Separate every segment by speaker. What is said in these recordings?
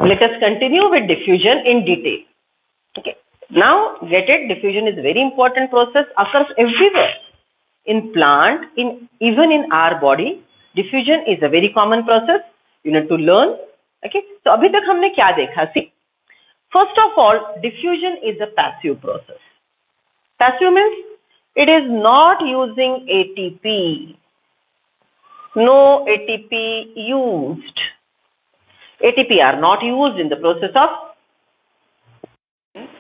Speaker 1: Let us continue with diffusion in detail. Okay. Now get it, diffusion is a very important process, occurs everywhere. In plant, even in our body, diffusion is a very common process. You need to learn. Okay. So अभी तक हमने क्या देखा? See, first of all, diffusion is a passive process. Passive means it is not using ATP. No ATP used. ATP are not used in the process of,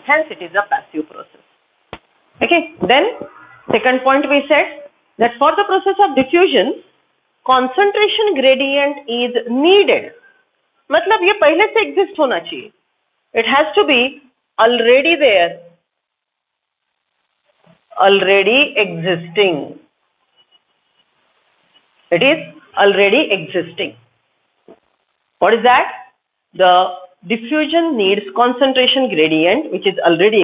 Speaker 1: hence it is a passive process. Okay, then second point we said that for the process of diffusion, concentration gradient is needed. मतलब ये पहले से exist होना चाहिए. It has to be already there, already existing. It is already existing. What is that? The diffusion needs concentration gradient which is already,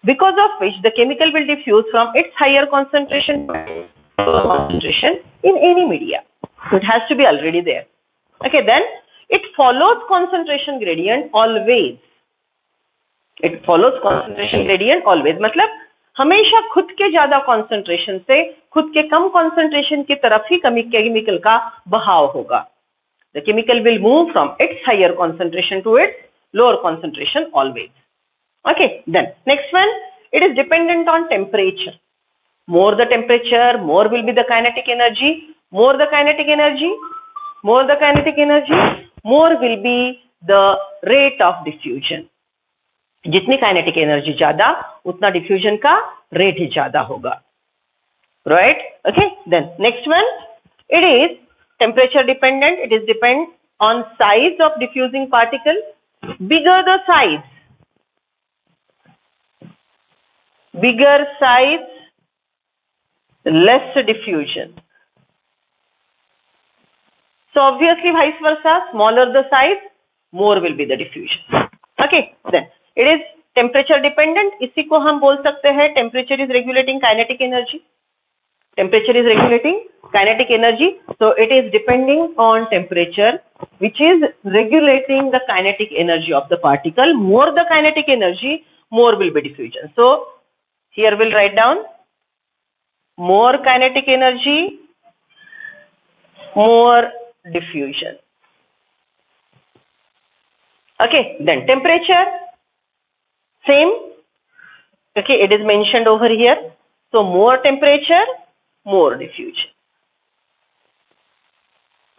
Speaker 1: because of which the chemical will diffuse from its higher concentration to concentration in any media. So it has to be already there. Okay, then it follows concentration gradient always. It follows concentration gradient always. मतलब हमेशा खुद के ज्यादा concentration से खुद के कम concentration की तरफ ही chemical का बहाव होगा. The chemical will move from its higher concentration to its lower concentration always. Okay, then next one, it is dependent on temperature. More the temperature, more will be the kinetic energy. More the kinetic energy, more the kinetic energy, more will be the rate of diffusion. जितनी kinetic energy ज्यादा, उतना diffusion का rate ही ज्यादा होगा. Right? Okay. Then next one, it is temperature dependent. It is depend on size of diffusing particle. Bigger the size, less diffusion. So obviously vice versa, smaller the size, more will be the diffusion. Okay, then it is temperature dependent. इसी को हम बोल सकते हैं temperature is regulating kinetic energy. Temperature is regulating kinetic energy. So it is depending on temperature which is regulating the kinetic energy of the particle. More the kinetic energy, more will be diffusion. So here we'll write down more kinetic energy, more diffusion. Okay, then temperature, same. Okay, it is mentioned over here. So more temperature, more diffusion.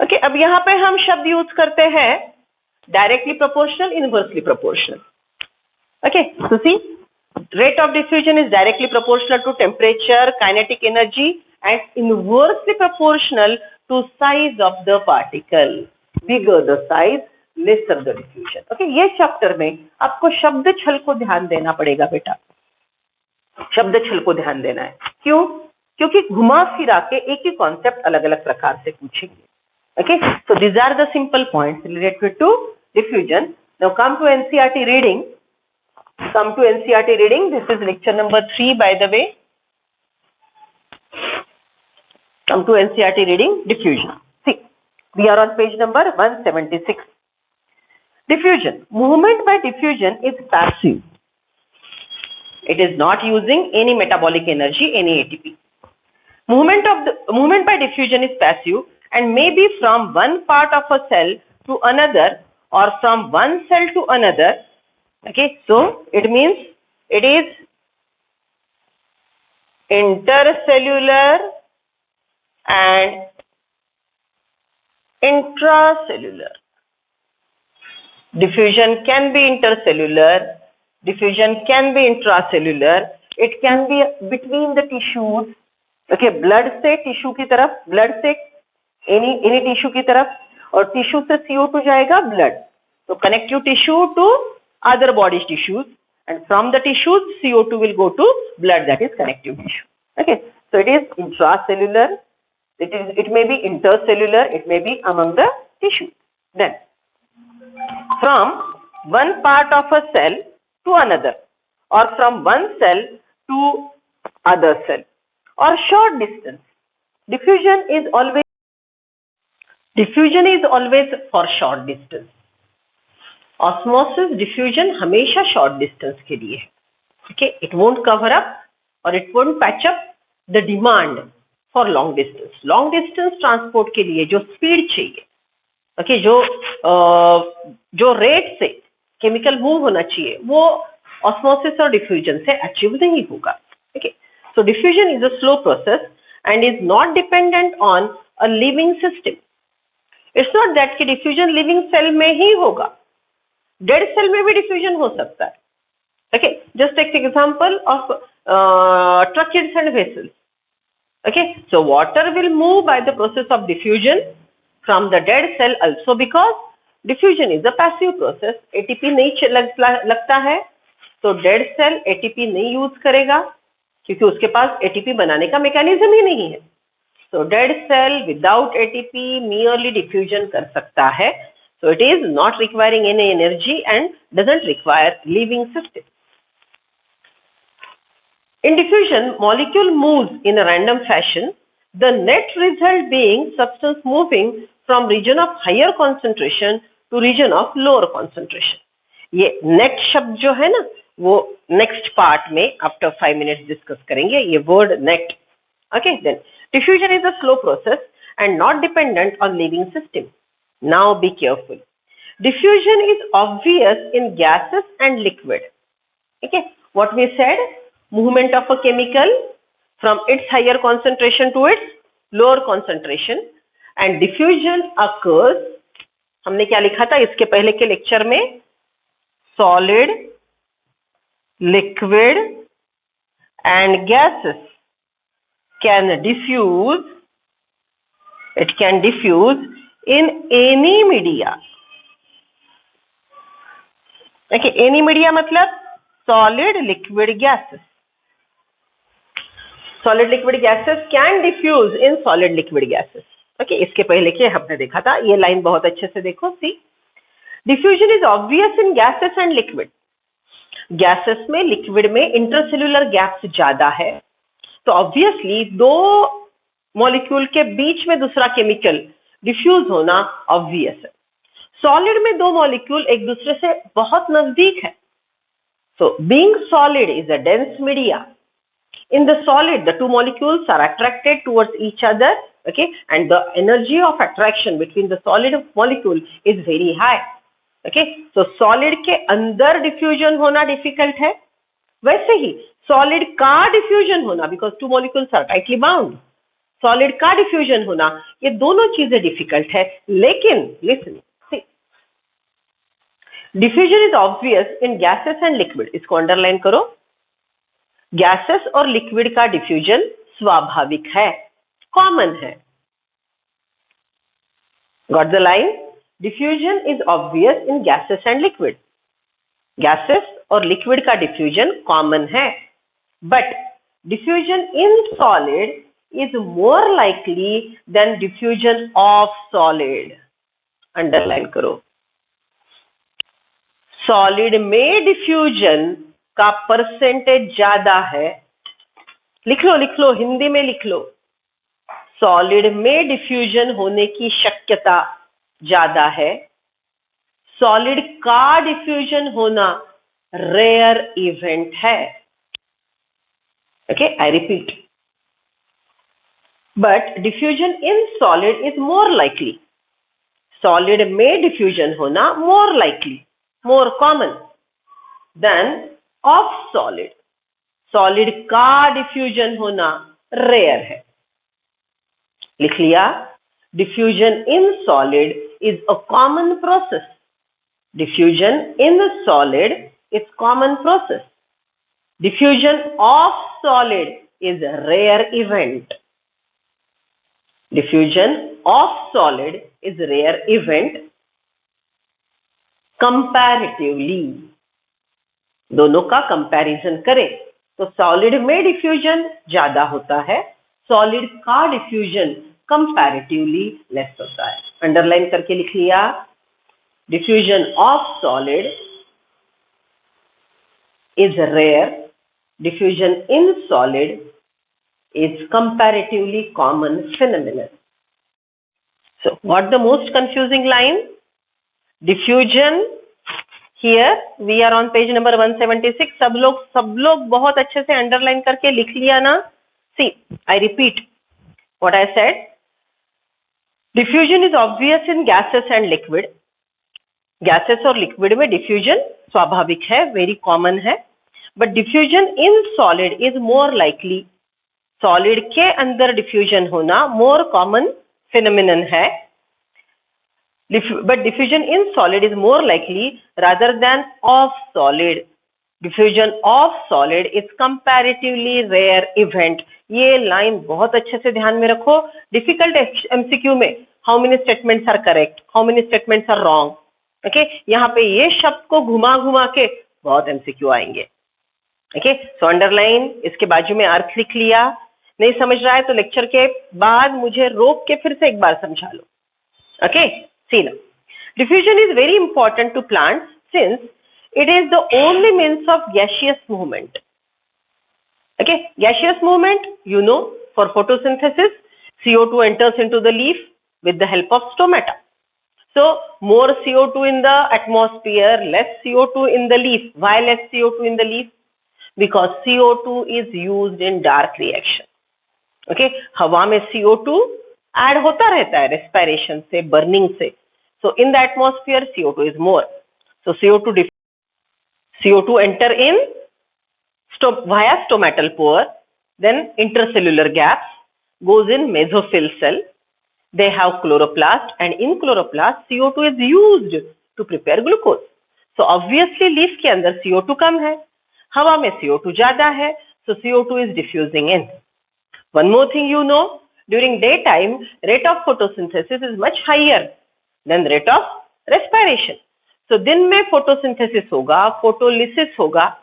Speaker 1: Okay, अब यहाँ पे हम शब्द use करते हैं directly proportional, inversely proportional. Okay, so see, rate of diffusion is directly proportional to temperature, kinetic energy, and inversely proportional to size of the particle. Bigger the size, lesser the diffusion. Okay, ये chapter में आपको शब्द छल को ध्यान देना पड़ेगा बेटा. शब्द छल को ध्यान देना है. क्यों? क्योंकि घुमा फिरा के एक ही कॉन्सेप्ट अलग अलग प्रकार से पूछेंगे. Okay, so these are the simple points related to diffusion. Now come to NCERT reading. Come to NCERT reading. This is lecture number 3, by the way. Come to NCERT reading, diffusion. See, we are on page number 176. Diffusion. Movement by diffusion is passive. It is not using any metabolic energy, any ATP. Movement by diffusion is passive and may be from one part of a cell to another or from one cell to another. Okay, so it means it is intercellular and intracellular. Diffusion can be intercellular, diffusion can be intracellular, it can be between the tissues. Okay, blood से tissue की तरफ, blood से any tissue की तरफ, और tissue से CO2 जाएगा blood. So connective tissue to other body tissues, and from the tissues CO2 will go to blood, that is connective tissue. Okay, so it is intracellular, it may be intercellular, it may be among the tissues. Then from one part of a cell to another, or from one cell to other cell, or short distance. Diffusion is always for short distance. Osmosis diffusion हमेशा short distance के लिए है. Okay, it won't cover up और it won't patch up the demand for long distance. Long distance transport के लिए जो speed चाहिए, okay, जो रेट से केमिकल मूव होना चाहिए, वो ऑस्मोसिस और डिफ्यूजन से अचीव नहीं होगा. Okay, so diffusion is a slow process and is not dependent on a living system. It's not that कि diffusion living cell में ही होगा, dead cell में भी diffusion हो सकता है. Okay, just take the example of tracheids and vessels. Okay, so water will move by the process of diffusion from the dead cell also, because diffusion is a passive process. ATP नहीं लगता है, तो dead cell ATP नहीं use करेगा क्योंकि उसके पास ATP बनाने का मैकेनिज्म ही नहीं है. So dead cell without ATP merely diffusion कर सकता है. So it is not requiring any energy and doesn't require living system. In diffusion molecule moves in a random fashion, the net result being substance moving from region of higher concentration to region of lower concentration. ये net शब्द जो है ना, वो next part में after 5 minutes discuss करेंगे, ये word net. Okay, then diffusion is a slow process and not dependent on living system. Now be careful. Diffusion is obvious in gases and liquid. Okay, what we said, movement of a chemical from its higher concentration to its lower concentration, and diffusion occurs. हमने क्या लिखा था इसके पहले के lecture में? Solid, liquid and gases can diffuse, it can diffuse in any media. Okay, any media मतलब solid, liquid, gases. Solid, liquid, gases can diffuse in solid, liquid, gases. Okay, इसके पहले के हमने देखा था, ये लाइन बहुत अच्छे से देखो. See, diffusion is obvious in gases and liquid. Gases में, लिक्विड में इंटरसेल्यूलर गैप्स ज्यादा है, तो ऑब्वियसली दो मॉलिक्यूल के बीच में दूसरा केमिकल डिफ्यूज होना ऑब्वियस है. सॉलिड में दो मॉलिक्यूल एक दूसरे से बहुत नजदीक है. So being solid is a dense media. In the solid the two molecules are attracted towards each other. Okay, and the energy of attraction between the solid molecule is very high. Okay, so solid के अंदर diffusion होना difficult है, वैसे ही solid का diffusion होना, because two molecules are tightly bound, solid का diffusion होना, ये दोनों चीजें डिफिकल्ट है. लेकिन listen, diffusion is obvious in gases and liquid. इसको अंडरलाइन करो. गैसेस और लिक्विड का डिफ्यूजन स्वाभाविक है, कॉमन है. Got the line? Diffusion is obvious in gases and liquid. Gases और liquid का diffusion common है, but diffusion in solid is more likely than diffusion of solid. Underline करो. Solid में diffusion का परसेंटेज ज्यादा है. लिख लो, हिंदी में लिख लो. Solid में diffusion होने की शक्यता ज्यादा है. सॉलिड का डिफ्यूजन होना रेयर इवेंट है. Okay, I repeat, but diffusion in solid is more likely. Solid में डिफ्यूजन होना more likely, more common than of solid. Solid का डिफ्यूजन होना रेयर है. लिख लिया? Diffusion in solid is a common process. Diffusion in the solid is common process. Diffusion of solid is a rare event. Diffusion of solid is a rare event comparatively. दोनों का comparison करें तो solid में diffusion ज्यादा होता है, solid का diffusion comparatively less होता है. अंडरलाइन करके लिख लिया? Diffusion of solid is rare, diffusion in solid is comparatively common phenomenon. So what the most confusing line? Diffusion Here we are on page number 176. सब लोग बहुत अच्छे से अंडरलाइन करके लिख लिया ना? See, I repeat what I said. Diffusion is obvious in gases and liquid. Gases और liquid में diffusion स्वाभाविक है, very common है. But diffusion in solid is more likely. Solid के अंदर diffusion होना more common phenomenon है. But diffusion in solid is more likely rather than of solid. Diffusion of solid is comparatively rare event. ये line बहुत अच्छे से ध्यान में रखो. Difficult MCQ में how many statements are correct, how many statements are wrong. Okay, यहाँ पे ये शब्द को घुमा घुमा के बहुत MCQ आएंगे. Okay, so underline, इसके बाजू में अर्थ लिख लिया. नहीं समझ रहा है तो लेक्चर के बाद मुझे रोक के फिर से एक बार समझा लो. Okay, see now. Diffusion is very important to plants since it is the only means of gaseous movement. Okay, gaseous movement, you know, for photosynthesis, CO2 enters into the leaf with the help of stomata. So, more CO2 in the atmosphere, less CO2 in the leaf. Why less CO2 in the leaf? Because CO2 is used in dark reaction. Okay, हवा में CO2 add होता रहता है respiration से, burning से. So, in the atmosphere, CO2 is more. So, CO2 enter in via stomatal pore, then intercellular gaps, goes in mesophyll cell. They have chloroplast, and in chloroplast, CO2 is used to prepare glucose. So, obviously, leaf के अंदर CO2 कम है, हवा में CO2 ज़्यादा है, so CO2 is diffusing in. One more thing you know, during daytime, rate of photosynthesis is much higher than rate of respiration. So, दिन में photosynthesis होगा, photolysis होगा,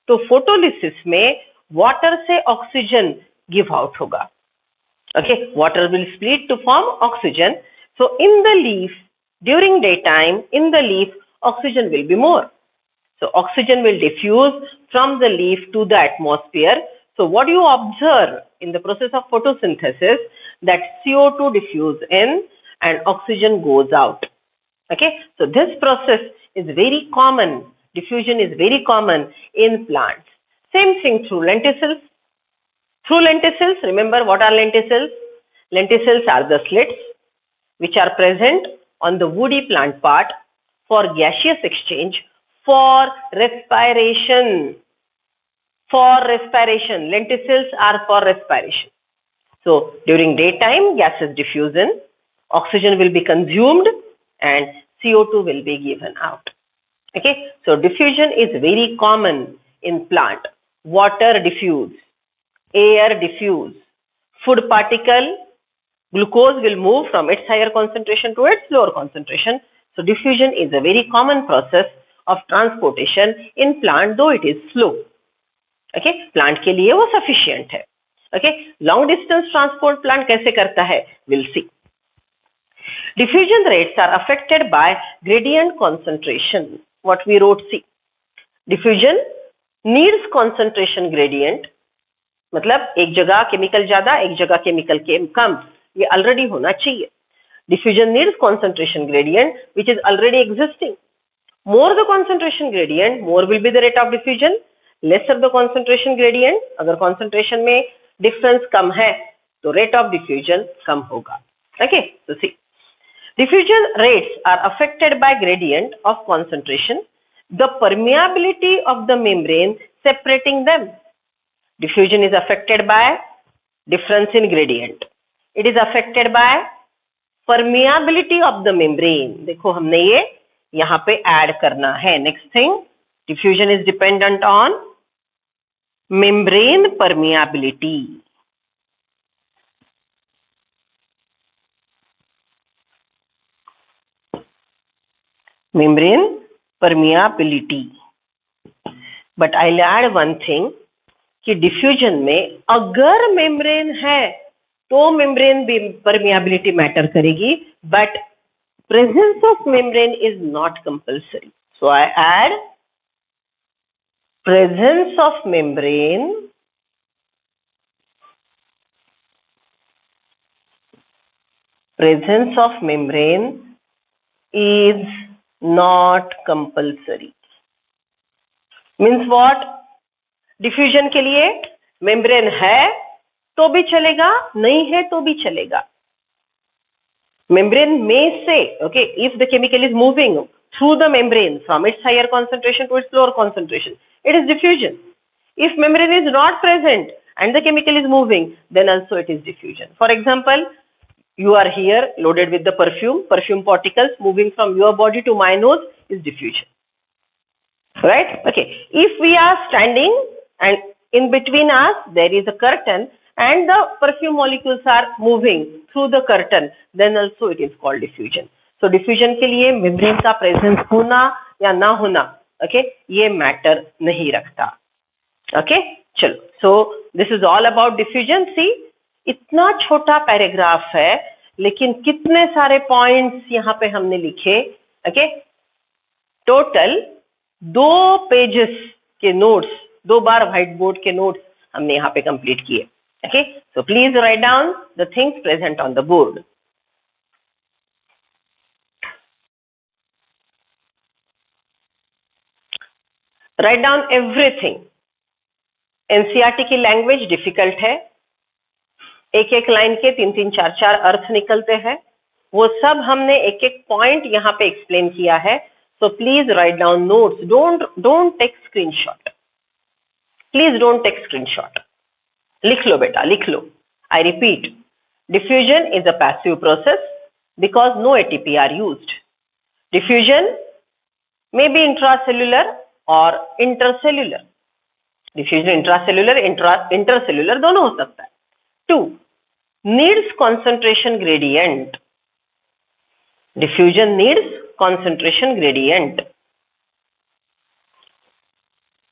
Speaker 1: तो photolysis में water से oxygen give out होगा. Okay, water will split to form oxygen. So, in the leaf, during daytime, in the leaf, oxygen will be more. So, oxygen will diffuse from the leaf to the atmosphere. So, what you observe in the process of photosynthesis, that CO2 diffuse in and oxygen goes out. Okay, so this process is very common. Diffusion is very common in plants. Same thing through lenticels. Through lenticels, remember what are lenticels? Lenticels are the slits which are present on the woody plant part for gaseous exchange for respiration. For respiration, lenticels are for respiration. So, during daytime, gases diffuse in, oxygen will be consumed and CO2 will be given out. Okay, so diffusion is very common in plant. Water diffuse, air diffuse, food particle, glucose will move from its higher concentration to its lower concentration. So, diffusion is a very common process of transportation in plant, though it is slow. Okay, plant के लिए वो sufficient है. Okay, long distance transport plant कैसे करता है? We'll see. Diffusion rates are affected by gradient concentration. What we wrote, see. Diffusion needs concentration gradient. मतलब एक जगह केमिकल ज्यादा, एक जगह केमिकल कम, ये already होना चाहिए. Diffusion needs concentration gradient which is already existing. More the concentration gradient, more will be the rate of diffusion. Lesser the concentration gradient, अगर concentration में difference कम है, तो rate of diffusion कम होगा. Okay, so see. Diffusion rates are affected by gradient of concentration, the permeability of the membrane separating them. Diffusion is affected by difference in gradient. It is affected by permeability of the membrane. देखो हमने ये यहाँ पे add करना है. Next thing, diffusion is dependent on membrane permeability. Membrane permeability. But I'll add one thing कि diffusion में अगर membrane है तो membrane permeability matter करेगी, but presence of membrane is not compulsory. So I add presence of membrane is not compulsory. Means what? Diffusion के लिए membrane है तो भी चलेगा, नहीं है तो भी चलेगा. Membrane may say, okay, if the chemical is moving through the membrane from its higher concentration to its lower concentration, it is diffusion. If membrane is not present and the chemical is moving, then also it is diffusion. For example, you are here loaded with the perfume particles moving from your body to my nose is diffusion. Right? Okay. If we are standing and in between us there is a curtain and the perfume molecules are moving through the curtain, then also it is called diffusion. So diffusion के लिए membrane का presence होना या ना होना, okay, ये matter नहीं रखता. Okay, चलो. So this is all about diffusion. See, इतना छोटा पैराग्राफ है लेकिन कितने सारे पॉइंट्स यहाँ पे हमने लिखे. Okay, टोटल 2 पेजेस के नोट्स, 2 बार व्हाइट बोर्ड के नोट्स हमने यहाँ पे कंप्लीट किए. Okay, so please write down the things present on the board. Write down everything. NCERT की लैंग्वेज डिफिकल्ट है, एक एक लाइन के 3-3, 4-4 अर्थ निकलते हैं. वो सब हमने एक एक पॉइंट यहाँ पे एक्सप्लेन किया है. So please write down notes. Don't take screenshot. Please don't take screenshot. लिख लो बेटा, लिख लो. I repeat, diffusion is a passive process because no ATP are used. Diffusion may be intracellular or intercellular. Diffusion intracellular, intercellular दोनों हो सकता है. 2. Needs concentration gradient. Diffusion needs concentration gradient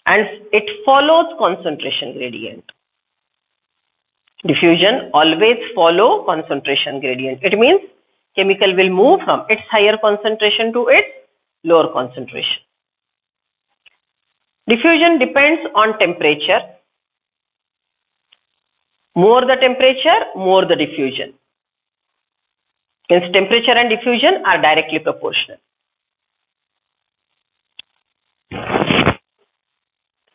Speaker 1: and it follows concentration gradient. Diffusion always follow concentration gradient. It means chemical will move from its higher concentration to its lower concentration. Diffusion depends on temperature. More the temperature, more the diffusion. Means temperature and diffusion are directly proportional.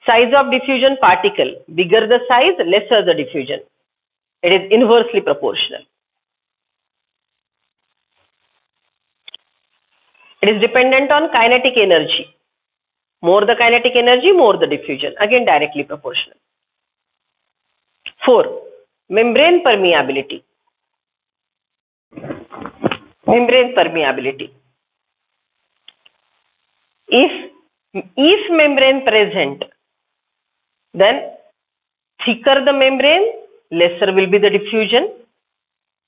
Speaker 1: Size of diffusion particle, bigger the size, lesser the diffusion. It is inversely proportional. It is dependent on kinetic energy. More the kinetic energy, more the diffusion. Again, directly proportional. 4. Membrane permeability. Membrane permeability. If membrane present, then thicker the membrane, lesser will be the diffusion.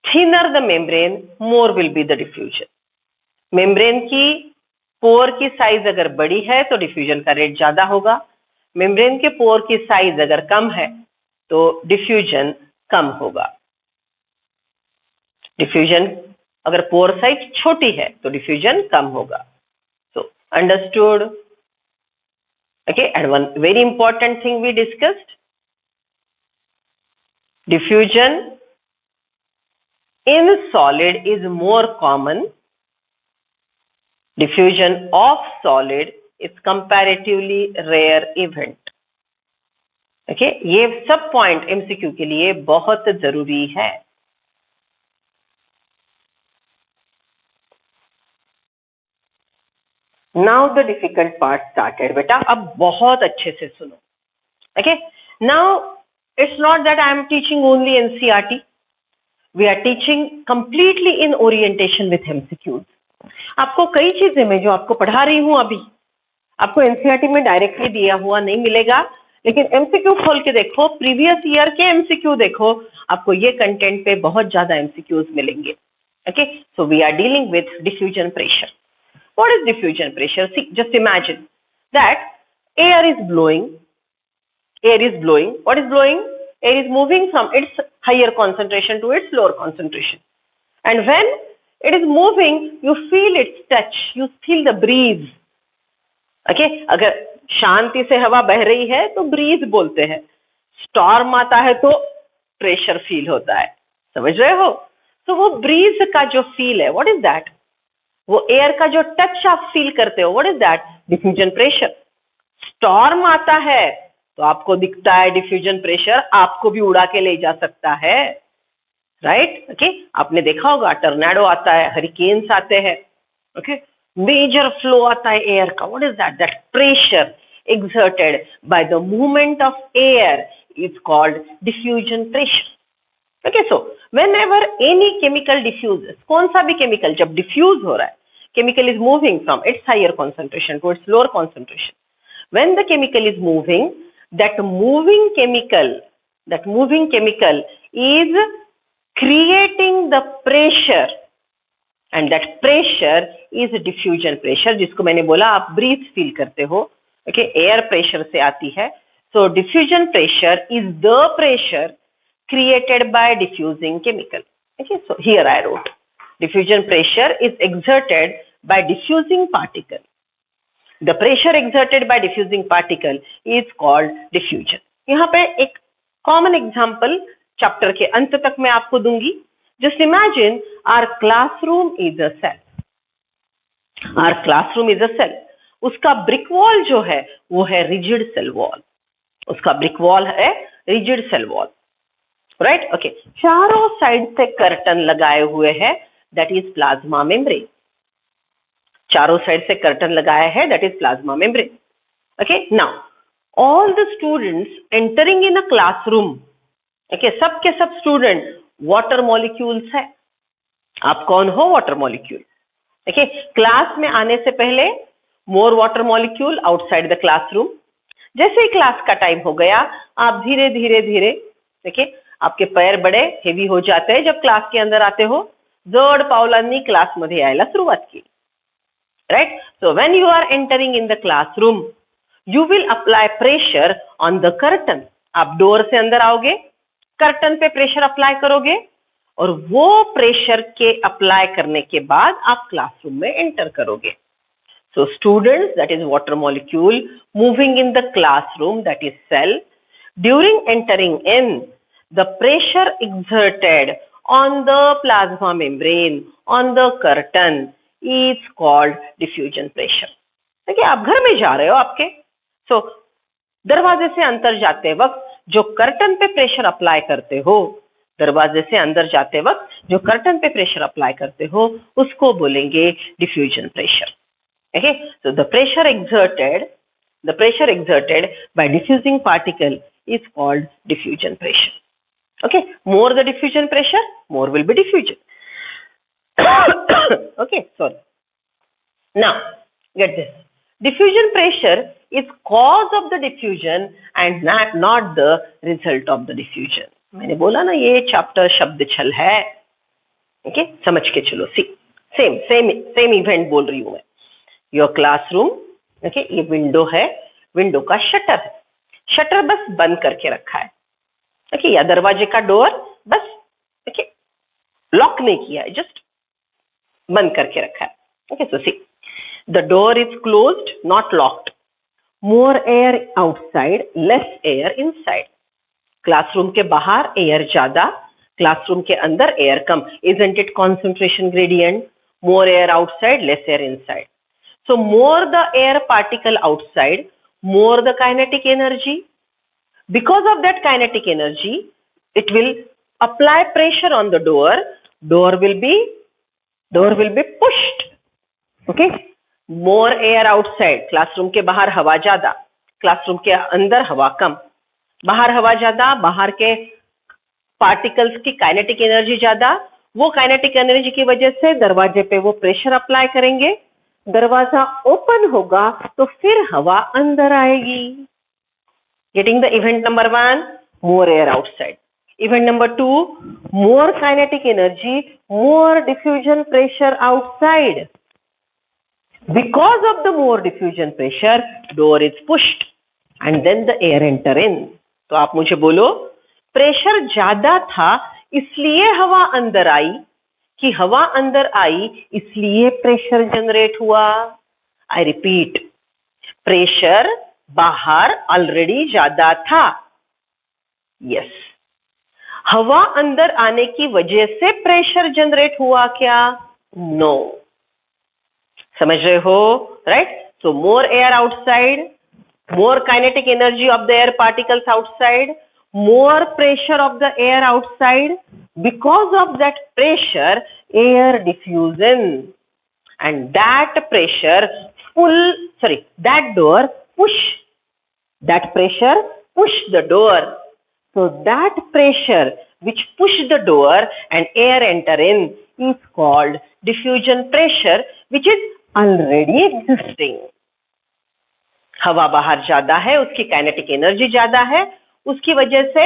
Speaker 1: Thinner the membrane, more will be the diffusion. Membrane की पोर की size अगर बड़ी है तो diffusion का rate ज्यादा होगा. Membrane के पोर की साइज अगर कम है तो डिफ्यूजन कम होगा. डिफ्यूजन अगर पोर साइज छोटी है तो डिफ्यूजन कम होगा. So understood? Okay, and one very important thing we discussed. Diffusion in solid is more common. Diffusion of solid is comparatively rare event. Okay, ये सब पॉइंट MCQ के लिए बहुत जरूरी है. Now the difficult part started. बेटा अब बहुत अच्छे से सुनो. Okay, now it's not that I am teaching only NCERT. We are teaching completely in orientation with MCQs. आपको कई चीजें मैं जो आपको पढ़ा रही हूँ अभी आपको NCERT में डायरेक्टली दिया हुआ नहीं मिलेगा, लेकिन MCQ खोल के देखो, प्रीवियस ईयर के MCQ देखो, आपको ये कंटेंट पे बहुत ज्यादा MCQs मिलेंगे. Okay, so we are dealing with diffusion pressure. What is diffusion pressure? See, just imagine that air is blowing. What is blowing? Air is moving from its higher concentration to its lower concentration. And when it is moving, you feel its touch, you feel the breeze. Okay, अगर शांति से हवा बह रही है तो bridge बोलते हैं. Storm आता है तो प्रेशर फील होता है. समझ रहे हो? तो वो ब्रीज का जो फील है, व्हाट इज दैट? वो एयर का जो टच आप फील करते हो, what is that? Diffusion pressure. Storm आता है तो आपको दिखता है डिफ्यूजन प्रेशर आपको भी उड़ा के ले जा सकता है, राइट? ओके, आपने देखा होगा टर्नेडो आता है, हरिकेन्स आते हैं, ओके, मेजर फ्लो आता है एयर का. What is that? That pressure exerted by the movement of air is called diffusion pressure. Okay, so whenever any chemical diffuses, कौन सा भी chemical जब diffuse हो रहा है, chemical is moving from its higher concentration to its lower concentration. When the chemical is moving, that moving chemical is creating the pressure, and that pressure is diffusion pressure, जिसको मैंने बोला आप breathe feel करते हो. Okay, air pressure से आती है. So diffusion pressure is the pressure created by diffusing chemical. Okay, so here I wrote diffusion pressure is exerted by diffusing particle. The pressure exerted by diffusing particle is called diffusion. यहाँ पे एक common example chapter के अंत तक मैं आपको दूंगी. Just imagine our classroom is a cell. Our classroom is a cell. उसका ब्रिक वॉल जो है वो है रिजिड सेल वॉल. उसका ब्रिक वॉल है rigid cell wall, right? Okay, चारों साइड से कर्टन लगाए हुए हैं, दैट इज प्लाज्मा मेम्ब्रेन. चारों साइड से कर्टन लगाया है, that is plasma membrane. Okay, now all the students entering in a classroom, okay, सब के सब स्टूडेंट वाटर मॉलिक्यूल्स है. आप कौन हो? Water molecule. ओके, क्लास में आने से पहले more water molecule outside the classroom. जैसे ही क्लास का टाइम हो गया आप धीरे धीरे धीरे, देखिए आपके पैर बड़े हेवी हो जाते हैं जब क्लास के अंदर आते हो. जड पावलांनी क्लास मध्ये यायला सुरुवात केली, right? So when you are entering in the classroom you will apply pressure on the curtain. आप डोर से अंदर आओगे, कर्टन पे प्रेशर अप्लाई करोगे और वो प्रेशर के अप्लाई करने के बाद आप क्लासरूम में एंटर करोगे. So students, that is water molecule, moving in the classroom, that is cell. During entering in, the pressure exerted on the plasma membrane, on the curtain, is called diffusion pressure. देखिए आप घर में जा रहे हो आपके, so दरवाजे से अंदर जाते वक्त जो कर्टन पे प्रेशर अप्लाई करते हो, दरवाजे से अंदर जाते वक्त जो कर्टन पे प्रेशर अप्लाई करते हो उसको बोलेंगे diffusion pressure. Okay, so the pressure exerted by diffusing particle is called diffusion pressure. Okay, more the diffusion pressure, more will be diffusion. Okay, sorry. Now, get this. Diffusion pressure is cause of the diffusion and not the result of the diffusion. मैंने बोला ना ये chapter शब्द छल है. Okay, समझ के चलो. See, same event बोल रही हूँ मैं. योर क्लासरूम, ओके, ये विंडो है, विंडो का शटर है, शटर बस बंद करके रखा है, ओके, या दरवाजे का डोर बस, ओके, लॉक नहीं किया है, जस्ट बंद करके रखा है. Okay, so see the door is closed, not locked. More air outside, less air inside. Classroom के बाहर एयर ज्यादा, क्लासरूम के अंदर air come. Isn't it concentration gradient? More air outside, less air inside. So more the air particle outside, more the kinetic energy. Because of that kinetic energy, it will apply pressure on the door. Door will be pushed. Okay? More air outside. Classroom के बाहर हवा ज्यादा, classroom के अंदर हवा कम. बाहर हवा ज्यादा, बाहर के particles की kinetic energy ज्यादा. वो kinetic energy की वजह से दरवाजे पे वो प्रेशर अप्लाई करेंगे, दरवाजा ओपन होगा तो फिर हवा अंदर आएगी. Getting the event number 1, more air outside. Event number 2, more kinetic energy, more diffusion pressure outside. Because of the more diffusion pressure door is pushed and then the air enter in. तो आप मुझे बोलो pressure ज्यादा था इसलिए हवा अंदर आई कि हवा अंदर आई इसलिए प्रेशर जनरेट हुआ? आई रिपीट, प्रेशर बाहर ऑलरेडी ज्यादा था. यस, हवा अंदर आने की वजह से प्रेशर जनरेट हुआ क्या? नो. समझ रहे हो? Right? So more air outside, more kinetic energy of the air particles outside, more pressure of the air outside. Because of that pressure, air diffusion, and that pressure that door push the door. So that pressure which push the door and air enter in is called diffusion pressure, which is already existing. हवा बाहर ज्यादा है, उसकी kinetic energy ज्यादा है, उसकी वजह से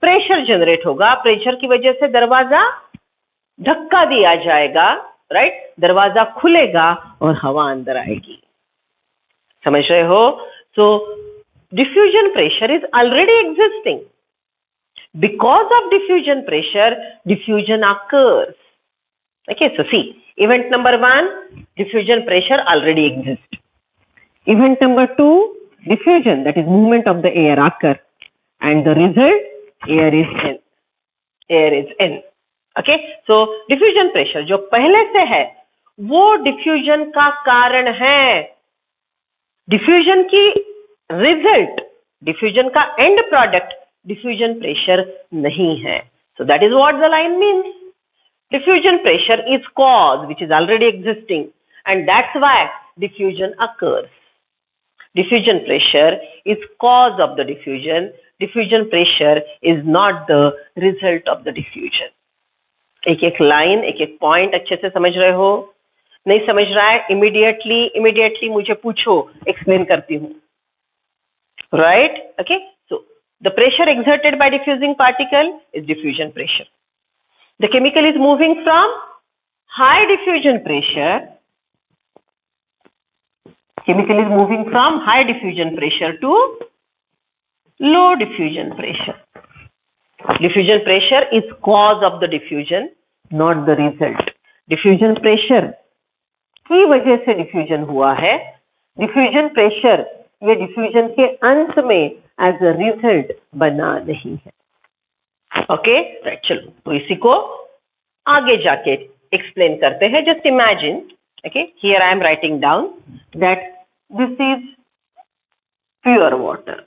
Speaker 1: प्रेशर जनरेट होगा, प्रेशर की वजह से दरवाजा धक्का दिया जाएगा, राइट, दरवाजा खुलेगा और हवा अंदर आएगी. समझ रहे हो? So diffusion pressure is already existing. Because of diffusion pressure, diffusion occurs. Okay, so see, event number 1, diffusion pressure already exists. Event number 2, diffusion, that is movement of the air occur, and the result, air is in. Air is in. Okay, so diffusion pressure जो पहले से है वो diffusion का कारण है. diffusion की result, diffusion का end product diffusion pressure नहीं है. So that is what the line means. Diffusion pressure is cause which is already existing, and that's why diffusion occurs. Diffusion pressure is cause of the diffusion. Diffusion pressure is not the result of the diffusion. एक एक line, एक एक point अच्छे से समझ रहे हो? नहीं समझ रहा है, इमीडिएटली मुझे पूछो, एक्सप्लेन करती हूँ. Right? Okay. The pressure exerted by diffusing particle is diffusion pressure. The chemical is moving from high diffusion pressure. Chemical is moving from high diffusion pressure to low diffusion pressure. Diffusion pressure is cause of the diffusion, not the result. Diffusion pressure की वजह से diffusion हुआ है. Diffusion pressure ये diffusion के अंत में as a result बना नहीं है. ओके, राइट, चलो तो इसी को आगे जाके एक्सप्लेन करते हैं. Just imagine, okay, here I am writing down that this is pure water.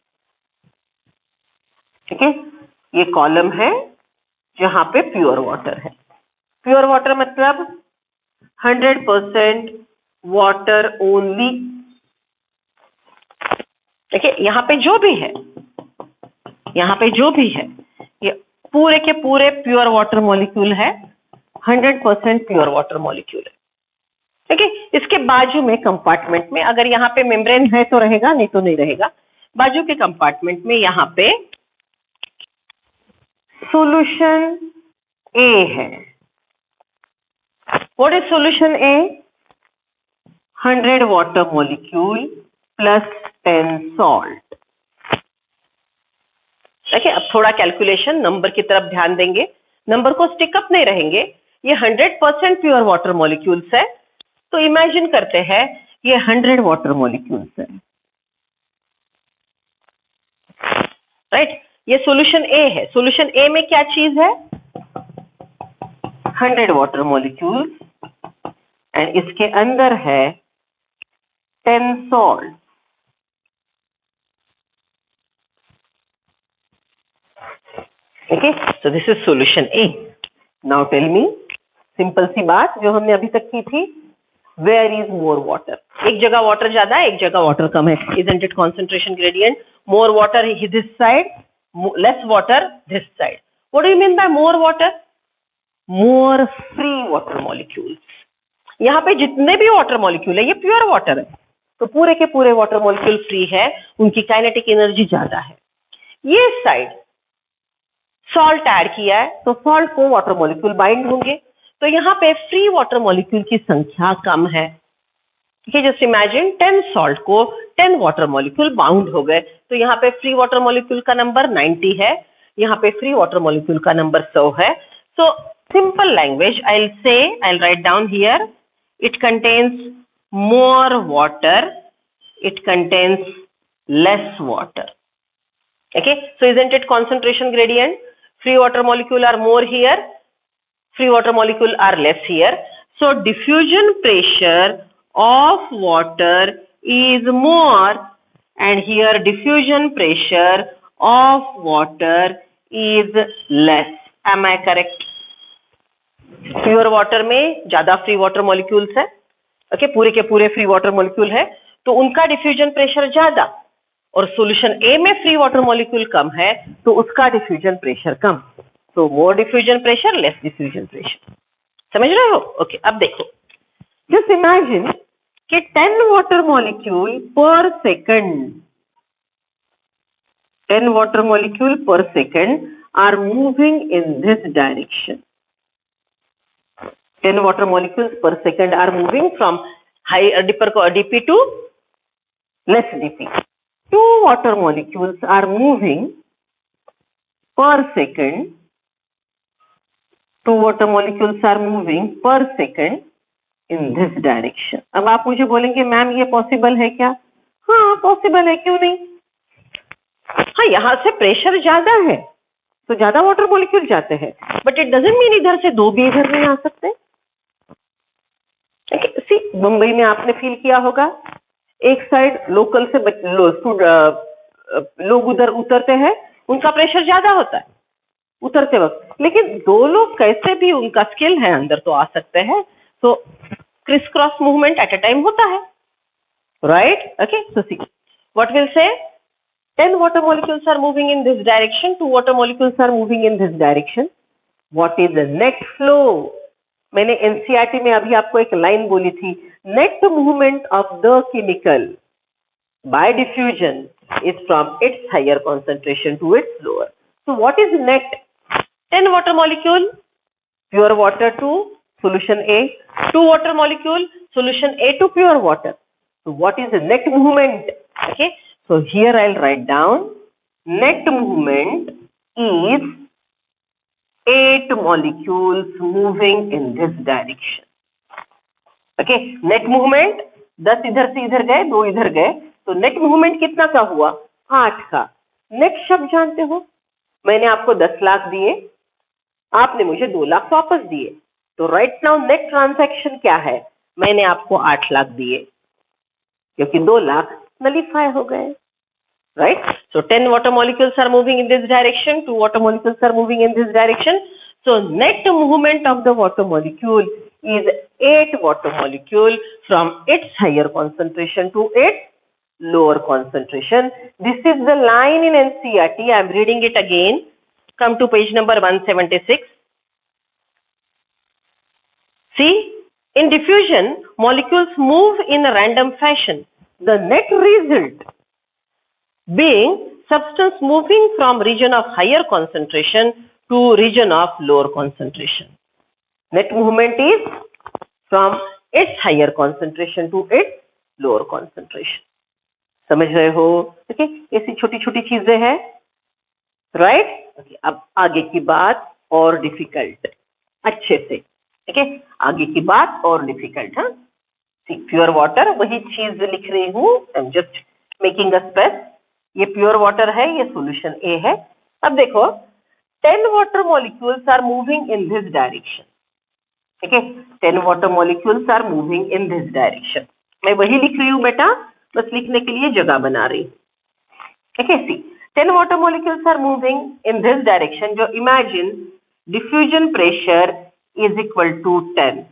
Speaker 1: ठीक है, ये कॉलम है जहां पे प्योर वाटर है. प्योर वाटर मतलब 100% वाटर ओनली. देखिए यहाँ पे जो भी है ये पूरे के पूरे प्योर वाटर मॉलिक्यूल है. 100% प्योर वाटर मॉलिक्यूल है. ठीक है, इसके बाजू में कंपार्टमेंट में अगर यहाँ पे मेम्ब्रेन है तो रहेगा, नहीं तो नहीं रहेगा. बाजू के कंपार्टमेंट में यहाँ पे सॉल्यूशन ए है. What is solution A? 100 water molecule plus 10 salt. देखिए, अब थोड़ा कैलकुलेशन, नंबर की तरफ ध्यान देंगे, नंबर को स्टिकअप नहीं रहेंगे. ये 100% प्योर वाटर मॉलिक्यूल्स है, तो इमेजिन करते हैं ये 100 वाटर मॉलिक्यूल्स है. राइट, ये सॉल्यूशन ए है. सॉल्यूशन ए में क्या चीज है? 100 वाटर मॉलिक्यूल्स, एंड इसके अंदर है 10 salt. Okay, so this is solution A. Now tell me, simple सी बात जो हमने अभी तक की थी, where is more water? एक जगह वाटर ज्यादा है, एक जगह वाटर कम है. Isn't it concentration gradient? More water this side, less water this side. What do you mean by more water? More free water molecules. यहाँ पे जितने भी वाटर मॉलिक्यूल है ये प्योर वाटर है, तो पूरे के पूरे वाटर मॉलिक्यूल फ्री है, उनकी काइनेटिक एनर्जी ज्यादा है. ये साइड सॉल्ट ऐड किया है तो सॉल्ट को वाटर मॉलिक्यूल बाइंड होंगे, तो यहाँ पे फ्री वाटर मॉलिक्यूल की संख्या कम है. ठीक है, जस्ट इमेजिन 10 सॉल्ट को 10 वाटर मॉलिक्यूल बाउंड हो गए, तो यहाँ पे फ्री वाटर मॉलिक्यूल का नंबर 90 है, यहाँ पे फ्री वाटर मॉलिक्यूल का नंबर 100 है. So simple language I'll write down here, it contains more water, it contains less water. Okay, so isn't it concentration gradient? Free water molecule are more here, free water molecule are less here. So diffusion pressure of water is more and here diffusion pressure of water is less. Am I correct? Pure water में ज्यादा free water molecules है, okay, पूरे के पूरे free water molecule है, तो उनका diffusion pressure ज्यादा, और सॉल्यूशन ए में फ्री वाटर मॉलिक्यूल कम है तो उसका डिफ्यूजन प्रेशर कम. तो more diffusion pressure, less diffusion pressure. समझ रहे हो? ओके, अब देखो, जस्ट इमेजिन कि 10 वाटर मॉलिक्यूल पर second, 10 water molecule per second are moving in this direction. 10 water molecules per second are moving from high dp to less dp. 2 water molecules are moving per second. 2 water molecules are moving per second in this direction. अब आप मुझे बोलेंगे ma'am ये possible है क्या? हाँ possible है, क्यों नहीं? हाँ, यहाँ से प्रेशर ज्यादा है तो ज्यादा वाटर मॉलिक्यूल जाते हैं, बट इट डजंट मीन इधर से दो भी इधर नहीं आ सकते. सी, मुंबई में आपने फील किया होगा, एक साइड लोकल से लोग उधर उतरते हैं, उनका प्रेशर ज्यादा होता है उतरते वक्त, लेकिन दो लोग कैसे भी उनका स्किल है अंदर तो आ सकते हैं, तो criss cross movement at a time होता है, right? Okay, so see what will say 10 water molecules are moving in this direction, 2 water molecules are moving in this direction. What is the net flow? मैंने NCERT में अभी आपको एक line बोली थी, net movement of the chemical by diffusion is from its higher concentration to its lower. So what is net? 10 water molecule, pure water to solution A, 2 water molecule, solution A to pure water. So what is the net movement? Okay. So here I'll write down net movement is 8 molecules moving in this direction. Okay, net movement 10 इधर से इधर गए, 2 इधर गए, तो net movement कितना का हुआ? 8 का. नेट शब्द जानते हो, मैंने आपको 10 लाख दिए, आपने मुझे 2 लाख वापस दिए, तो राइट नाउ नेट ट्रांजैक्शन क्या है? मैंने आपको 8 लाख दिए क्योंकि 2 लाख नलिफाई हो गए, right? So 10 water molecules are moving in this direction, 2 water molecules are moving in this direction. So net movement of the water molecule is 8 water molecule from its higher concentration to its lower concentration. This is the line in NCERT. I am reading it again. Come to page number 176. See, in diffusion, molecules move in a random fashion. The net result being substance moving from region of higher concentration to region of lower concentration. Net movement is from its higher concentration to its lower concentration. समझ रहे हो? ठीक है, ऐसी छोटी छोटी चीजें हैं, राइट? अब आगे की बात और डिफिकल्ट, अच्छे से, ठीक है, आगे की बात और डिफिकल्ट. हाँ, प्योर वाटर वही चीज लिख रही हूँ, I am just making a space. ये प्योर वाटर है, ये सॉल्यूशन ए है. अब देखो 10 water molecules are moving in this direction. ठीक है, 10 water molecules are moving in this direction. मैं वही लिख रही हूँ बेटा, बस लिखने के लिए जगह बना रही. ठीक है, see 10 water molecules are moving in this direction. जो imagine diffusion pressure is equal to 10.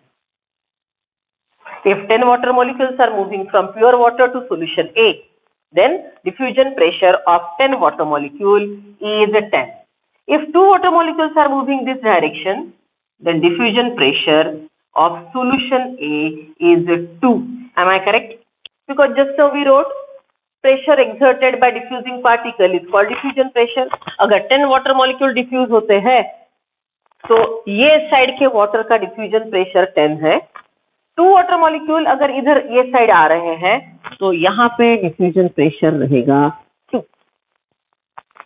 Speaker 1: If 10 water molecules are moving from pure water to solution A, then diffusion pressure of 10 water molecule is 10. If 2 water molecules are moving this direction, then diffusion pressure of solution A is 2. Am I correct? Because just now we wrote pressure exerted by diffusing particle is called diffusion pressure. अगर 10 water molecule diffuse होते हैं तो ये side के water का diffusion pressure 10 है. 2 water molecule अगर इधर ये साइड आ रहे हैं तो यहाँ पे डिफ्यूजन प्रेशर रहेगा 2.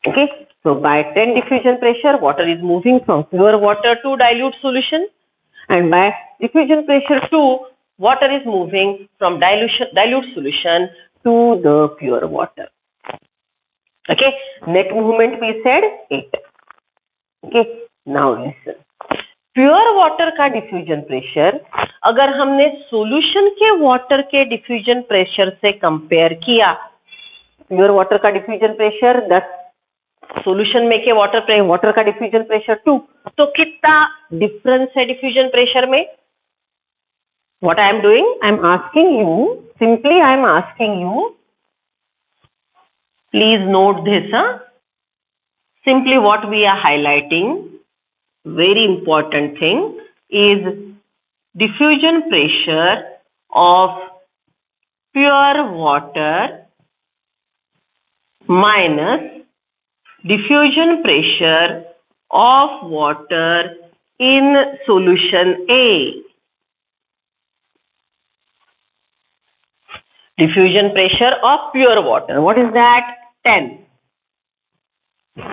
Speaker 1: Okay, so by 10 diffusion pressure water is moving from pure water to dilute solution, and by diffusion pressure 2 water is moving from dilute solution to the pure water. Okay, net movement we said 8. Okay, now listen, pure water का diffusion pressure अगर हमने solution के water के diffusion pressure से compare किया pure water का diffusion pressure 10, solution में के वाटर का डिफ्यूजन प्रेशर 2। तो कितना डिफरेंस है डिफ्यूजन प्रेशर में? What I am doing? I am asking you, simply I am asking you, please note this, simply what we are highlighting, very important thing is diffusion pressure of pure water minus diffusion pressure of water in solution A. Diffusion pressure of pure water, what is that? 10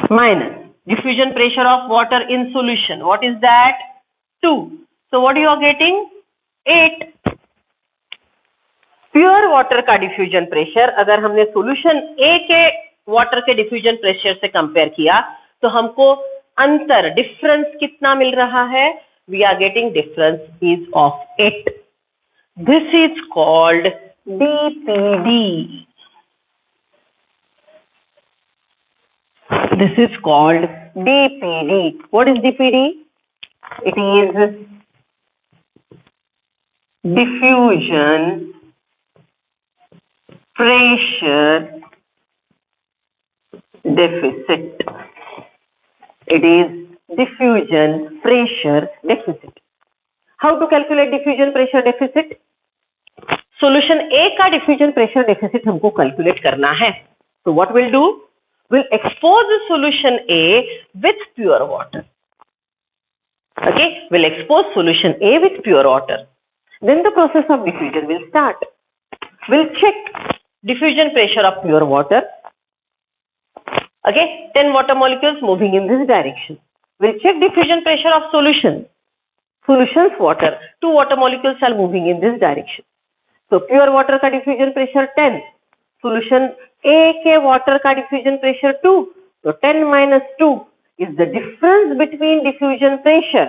Speaker 1: minus diffusion pressure of water in solution, what is that? 2. So what you are getting? 8. Pure water का diffusion pressure अगर हमने solution ए के water के diffusion pressure से compare किया तो हमको अंतर डिफरेंस कितना मिल रहा है? We are getting difference is of 8. This is called DPD. This is called DPD. What is DPD? It is diffusion pressure deficit. It is diffusion pressure deficit. How to calculate diffusion pressure deficit? Solution A का diffusion pressure deficit हमको calculate करना है. So what we'll do? We'll expose the solution A with pure water. Okay, we'll expose solution A with pure water. Then the process of diffusion will start. We'll check diffusion pressure of pure water. Okay, 10 water molecules moving in this direction. We'll check diffusion pressure of solution. Solution's water, 2 water molecules are moving in this direction. So pure water का diffusion pressure 10, solution A के water का diffusion pressure 2. So 10 minus 2 is the difference between diffusion pressure.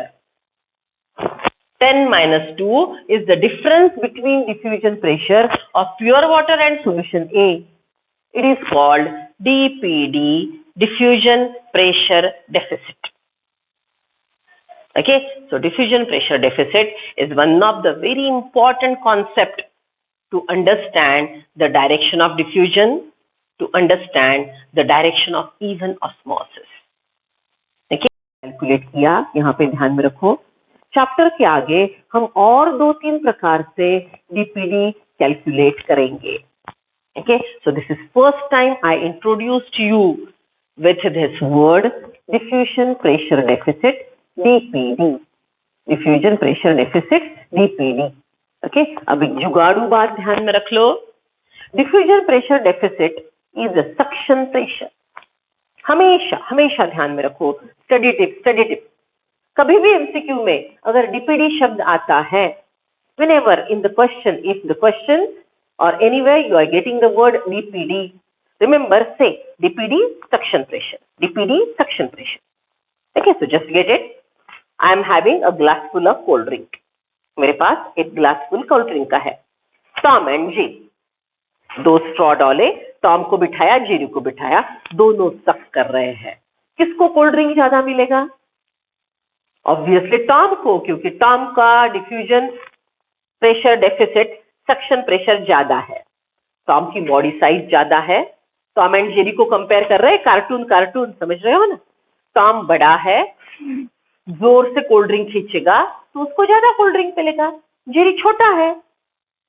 Speaker 1: 10 minus 2 is the difference between diffusion pressure of pure water and solution A. It is called DPD, diffusion pressure deficit. Okay, so diffusion pressure deficit is one of the very important concept to understand the direction of diffusion, to understand the direction of even osmosis. Okay, calculate किया, यहाँ पे ध्यान में रखो. Chapter के आगे हम और 2-3 प्रकार से DPD कैलकुलेट करेंगे. Okay, so this is first time I introduced you with this word diffusion pressure deficit, DPD. Diffusion pressure deficit, DPD. Okay, अब एक जुगाड़ू बात ध्यान में रख लो. Diffusion pressure deficit is suction pressure. हमेशा हमेशा ध्यान में रखो. Study tip. कभी भी एमसीक्यू में अगर डीपीडी शब्द आता है, whenever in the question, if the question or anywhere you are getting the word DPD, remember say DPD suction pressure. DPD suction pressure. Okay, so just get it. I am having a glass full of cold drink. मेरे पास एक glass full cold drink का है. Tom and Jerry, 2 straw डाले, Tom को बिठाया, Jerry को बिठाया, दोनों सक कर रहे हैं. किसको कोल्ड ड्रिंक ज्यादा मिलेगा? ऑब्वियसली टॉम को, क्योंकि टॉम का diffusion pressure deficit suction pressure ज्यादा है. टॉम की बॉडी साइज ज्यादा है. टॉम एंड जेरी को कंपेयर कर रहे हैं, कार्टून समझ रहे हो ना. टॉम बड़ा है, जोर से कोल्ड ड्रिंक खींचेगा तो उसको ज्यादा कोल्ड ड्रिंक मिलेगा. जेरी छोटा है,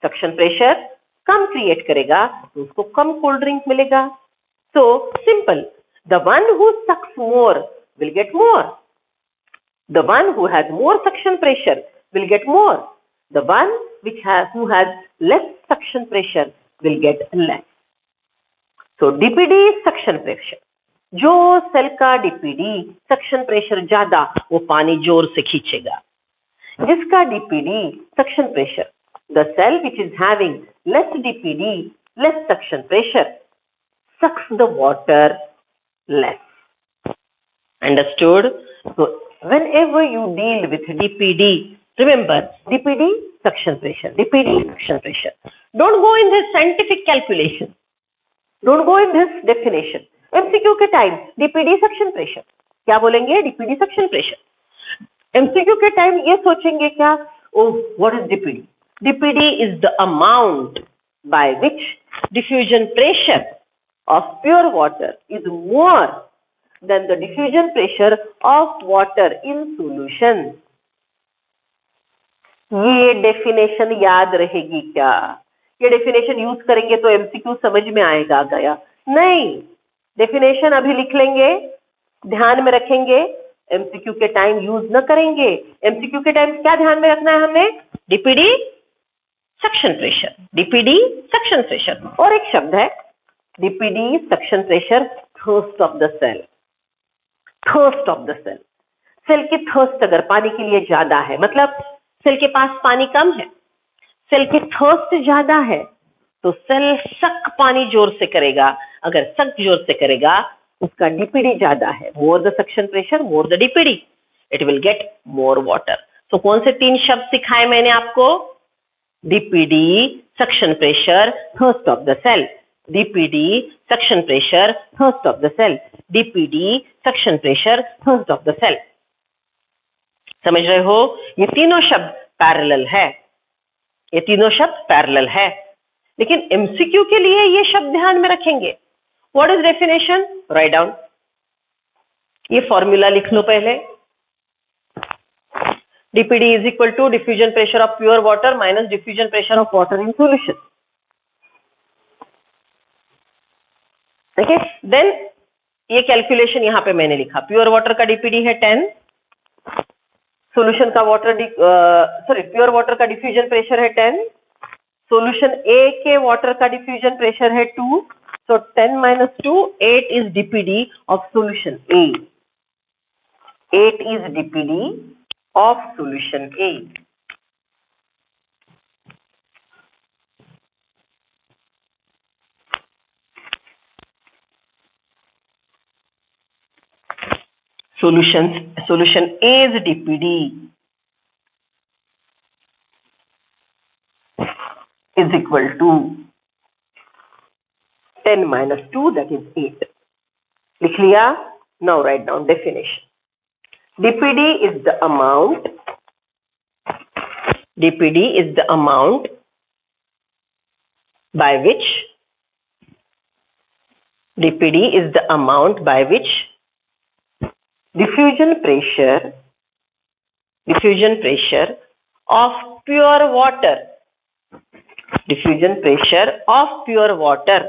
Speaker 1: सक्शन प्रेशर कम क्रिएट करेगा तो उसको कम कोल्ड ड्रिंक मिलेगा. So simple, the one who sucks more will get more. The one who has more suction pressure will get more. The one who has less suction pressure will get less. So DPD suction pressure. जो cell का DPD suction pressure ज्यादा, वो पानी जोर से खींचेगा. जिसका DPD suction pressure, the cell which is having less DPD, less suction pressure, sucks the water less. Understood? So whenever you deal with DPD, remember DPD suction pressure, DPD suction pressure. Don't go in this scientific calculation. Don't go in this definition. MCQ के time DPD suction pressure, क्या बोलेंगे? DPD suction pressure. MCQ के time ये सोचेंगे क्या? Oh, what is DPD? DPD is the amount by which diffusion pressure of pure water is more than the diffusion pressure of water in solution. ये definition याद रहेगी क्या? ये definition use करेंगे तो एमसीक्यू समझ में आएगा गया? नहीं, डेफिनेशन अभी लिख लेंगे, ध्यान में रखेंगे, एमसीक्यू के टाइम यूज न करेंगे. एमसीक्यू के टाइम क्या ध्यान में रखना है हमने? DPD suction pressure, DPD suction pressure. और एक शब्द है DPD suction pressure, thirst of the cell. Thirst of the cell, cell की थर्स्ट अगर पानी के लिए ज्यादा है, मतलब सेल के पास पानी कम है, सेल की थर्स्ट ज्यादा है, तो सेल सक पानी जोर से करेगा. अगर सक जोर से करेगा, उसका डीपीडी ज्यादा है. More the suction pressure, more the DPD, it will get more water. तो कौन से 3 शब्द सिखाए मैंने आपको? DPD suction pressure, thirst of the cell. DPD suction pressure, thirst of the cell. DPD suction pressure, thirst of the cell. समझ रहे हो? ये तीनों शब्द पैरेलल है, ये तीनों शब्द पैरेलल है. लेकिन एमसीक्यू के लिए ये शब्द ध्यान में रखेंगे. What is definition? Write down. ये फॉर्मूला लिख लो पहले. dpd is equal to diffusion pressure of pure water minus diffusion pressure of water in solution. Okay, then ये कैलकुलेशन यहाँ पे मैंने लिखा. प्योर वाटर का डीपीडी है 10, सॉल्यूशन का प्योर वाटर का डिफ्यूजन प्रेशर है 10, सॉल्यूशन ए के वाटर का डिफ्यूजन प्रेशर है 2. so 10 minus 2, 8 is dpd of solution A. 8 is dpd of solution A. Solution A's dpd is equal to 10 minus 2, that is 8. लिख लिया? Now write down definition. dpd is the amount, dpd is the amount by which, dpd is the amount by which diffusion pressure of pure water, diffusion pressure of pure water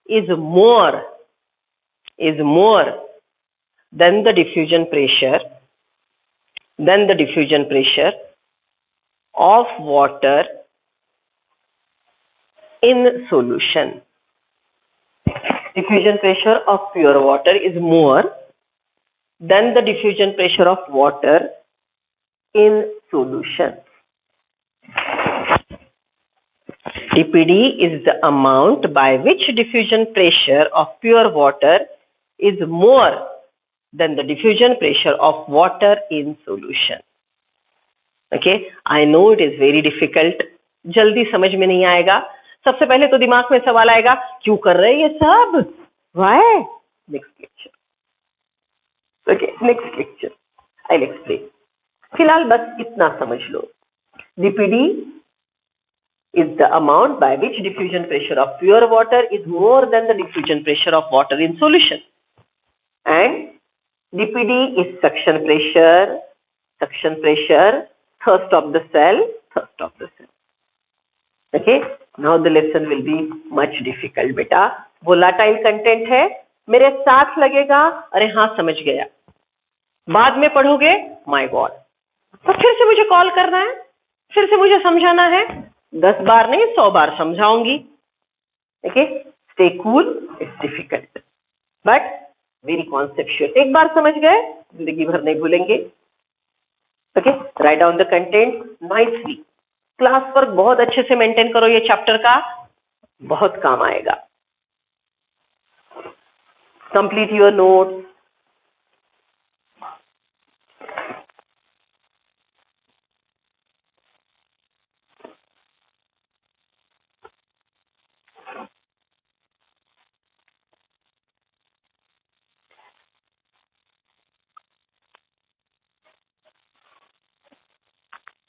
Speaker 1: is more than the diffusion pressure of water in solution. Diffusion pressure of pure water is more than the diffusion pressure of water in solution. dpd is the amount by which diffusion pressure of pure water is more than the diffusion pressure of water in solution. Okay, I know it is very difficult. जल्दी समझ में नहीं आएगा. सबसे पहले तो दिमाग में सवाल आएगा, क्यों कर रहे हैं ये सब? Why? Next lecture. Okay, next lecture I'll explain. फिलहाल बस इतना समझ लो. dpd is the amount by which diffusion pressure of pure water is more than the diffusion pressure of water in solution. And dpd is suction pressure, thirst of the cell. Okay, now the lesson will be much difficult. बेटा volatile content है, मेरे साथ लगेगा. अरे हाँ, समझ गया. बाद में पढ़ोगे, my God. तो फिर से मुझे कॉल करना है, फिर से मुझे समझाना है. 10 बार नहीं, 100 बार समझाऊंगी. Okay, stay cool. It's difficult, but very conceptual. एक बार समझ गए, जिंदगी भर नहीं भूलेंगे. Okay, write down the content nicely. Class work बहुत अच्छे से मेंटेन करो. ये चैप्टर का बहुत काम आएगा. Complete your notes,